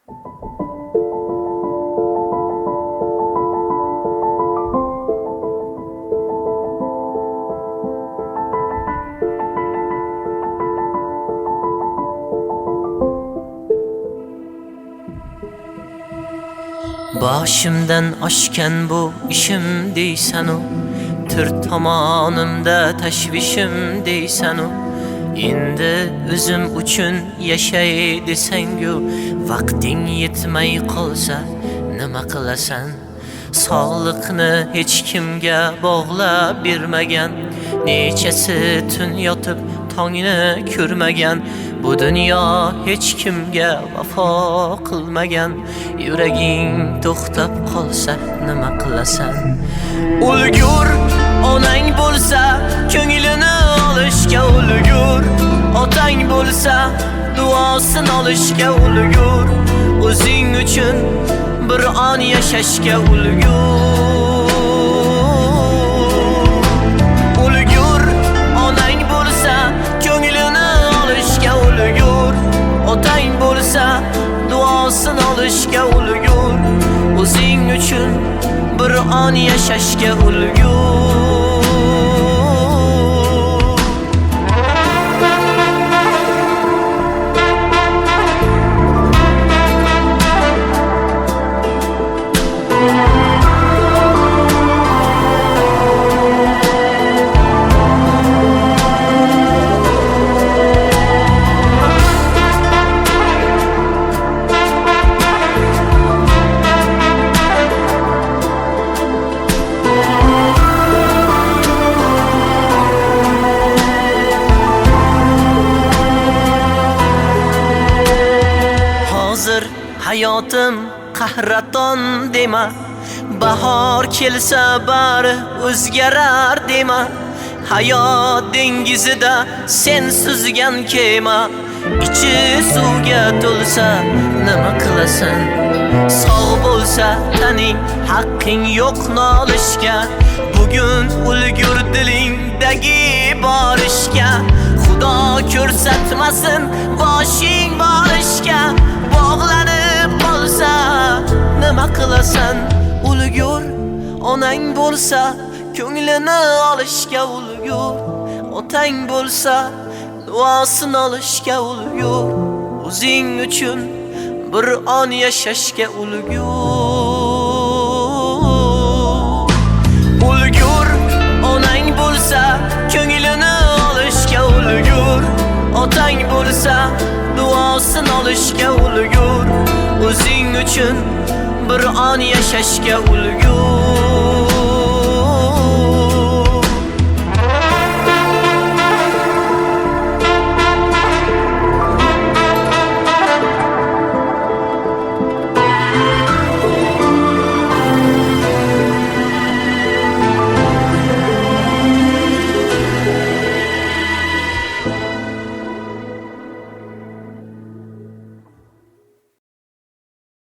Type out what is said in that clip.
Başımdan aşken bu işim deysen o, tır tomonimda tashvishim deysen o. Endi o'zim uchun yashay desang-ku, vaqting yetmay qolsa nima qilasan? Sog'liqni hech kimga bog'lab bermagan, nechasi tun yotib tongni ko'rmagan. Bu dunyo hech kimga vafo qilmagan, yuraging to'xtab qolsa nima qilasan? Ulgur, onang bo'lsa ko'nglini olishga ulgur, otang bo'lsa duosini olishga ulgur, o'zing uchun bir on yashashga ulgur. Ulgur, onang bo'lsa ko'nglini olishga ulgur, otang bo'lsa duosini olishga ulgur, o'zing uchun bir on yashashga ulgur. Hayotim qahraton dema, bahor kelsa bari o'zgarar dema. Hayot dengizida sen suzgan kema, ichi suvga to'lsa nima qilasan? Sog' bo'lsa taning, haqqing yo'q nolishga. Bugun ulgur dilingdagi bor ishga, Xudo ko'rsatmasin boshing bor ishga. Bog'lanib qolsa nima qilasan? Ulgur, onang bo'lsa ko'nglini olishga ulgur, otang bo'lsa duosini olishga ulgur, o'zing uchun bir on yashashga ulgur. Ulgur, onang bo'lsa ko'nglini olishga ulgur, otang bo'lsa duosini olishga ulgur, o'zing uchun bir on yashashga ulgur.